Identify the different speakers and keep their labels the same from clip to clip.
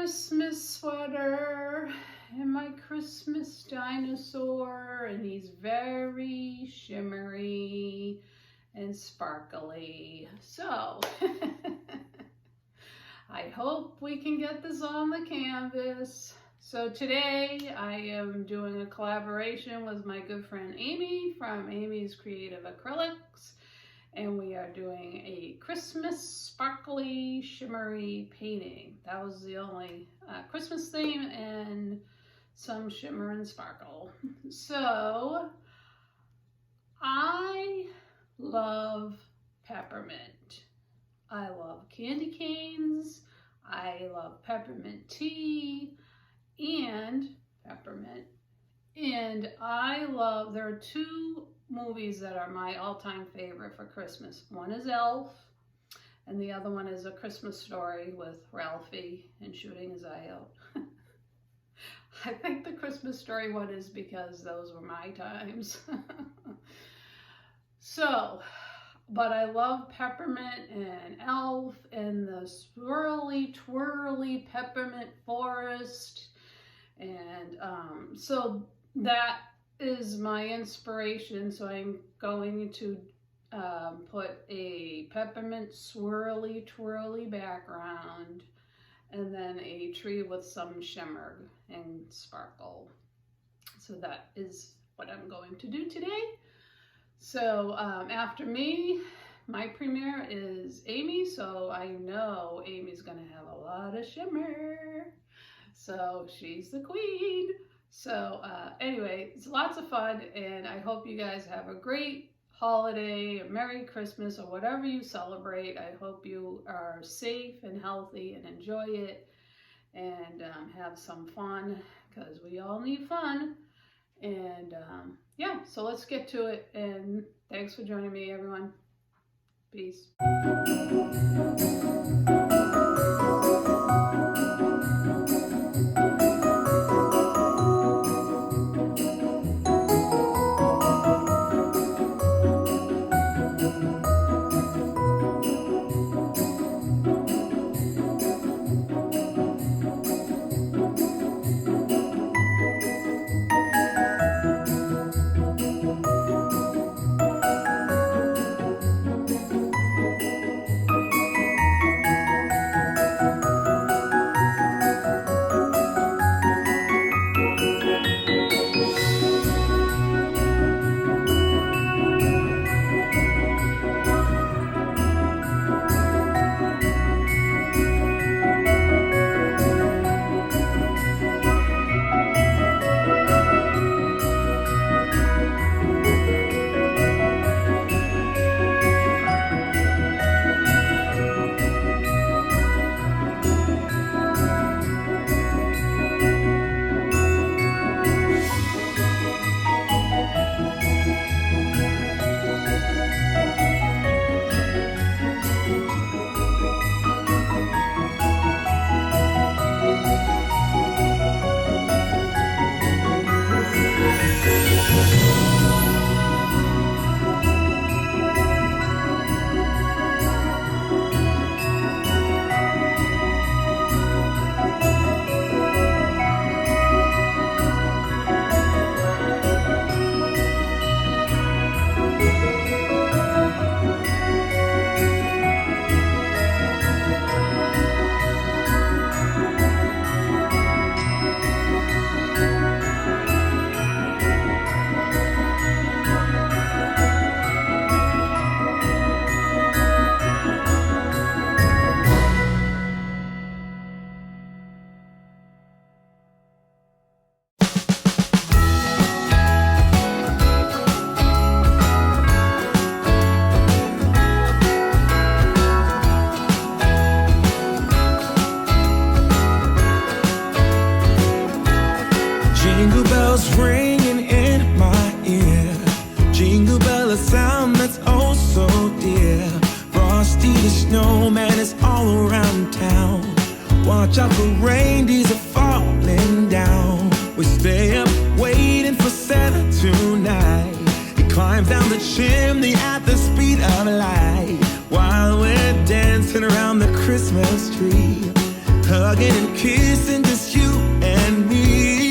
Speaker 1: Christmas sweater and my Christmas dinosaur, and he's very shimmery and sparkly. So I hope we can get this on the canvas. So today I am doing a collaboration with my good friend Amy from Amy's Creative Acrylics, and we are doing a Christmas sparkly shimmery painting. That was the only Christmas theme and some shimmer and sparkle. So I love peppermint. I love candy canes. I love peppermint tea and peppermint. And there are two movies that are my all-time favorite for Christmas. One is Elf, and the other one is A Christmas Story with Ralphie and shooting his eye out. I think the Christmas Story one is because those were my times. So, but I love peppermint and Elf and the swirly, twirly peppermint forest. And so that is my inspiration. So I'm going to put a peppermint swirly, twirly background and then a tree with some shimmer and sparkle. So that is what I'm going to do today. So after me, my premiere is Amy, so I know Amy's gonna have a lot of shimmer. So she's the queen. So anyway, it's lots of fun, and I hope you guys have a great holiday, a Merry Christmas, or whatever you celebrate. I hope you are safe and healthy and enjoy it and have some fun, because we all need fun. And yeah, so let's get to it, and thanks for joining me, everyone. Peace.
Speaker 2: Jingle bells ringing in my ear. Jingle bell, a sound that's oh so dear. Frosty the snowman is all around town. Watch out for reindeers are falling down. We stay up waiting for Santa tonight. He climbs down the chimney at the speed of light, while we're dancing around the Christmas tree. hugging and kissing, just you and me.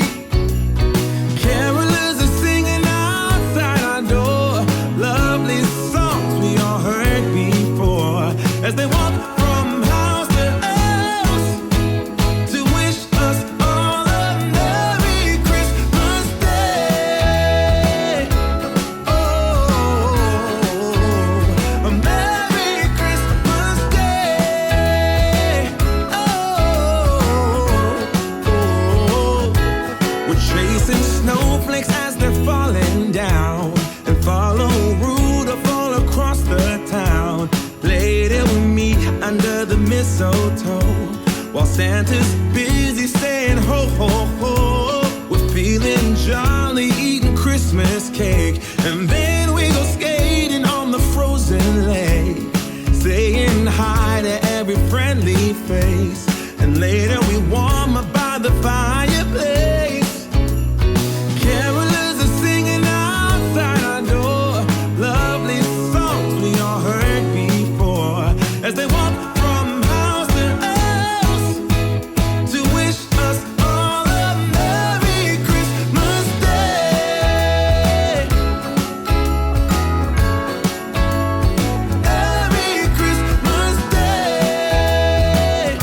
Speaker 2: Carolers are singing outside our door, lovely songs we all heard before, as they walk from house to house to wish us all a Merry Christmas Day. Oh, a Merry Christmas Day. Oh, we're chasing snowflakes as they're falling down, and follow Rudolph all across the town. Later we meet under the mistletoe, while Santa's busy saying ho, ho, ho. We're feeling jolly, eating Christmas cake, and then we go skating on the frozen lake, saying hi to every friendly face, and later we warm up by the fireplace. Carolers are singing outside our door, lovely songs we all heard before, as they walk from house to house to wish us all a Merry Christmas Day. Merry Christmas Day.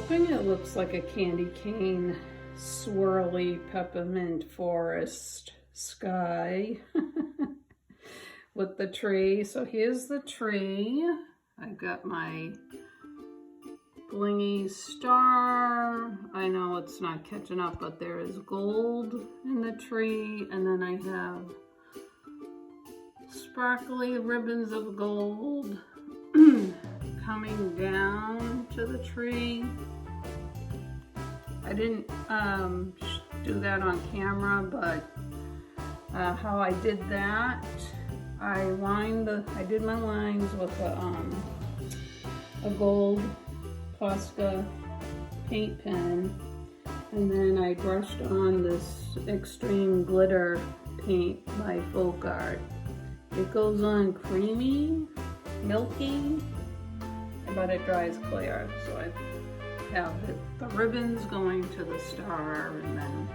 Speaker 1: hoping it looks like a candy cane swirly peppermint forest sky with the tree. So here's the tree. I've got my blingy star. I know it's not catching up, but there is gold in the tree. And then I have sparkly ribbons of gold coming down to the tree. I didn't do that on camera, but how I did that, I did my lines with a gold Posca paint pen, and then I brushed on this extreme glitter paint by Folk Art. It goes on creamy, milky, but it dries clear. So I have the ribbons going to the star, and then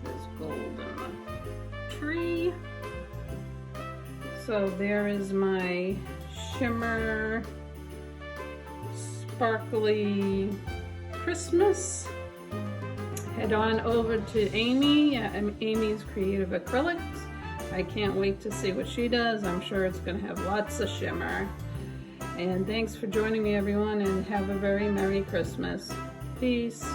Speaker 1: there's gold in the tree. So there is my shimmer sparkly Christmas. Head on over to Amy, Amy's Creative Acrylics. I can't wait to see what she does. I'm sure it's going to have lots of shimmer. And thanks for joining me, everyone, and have a very Merry Christmas. Peace.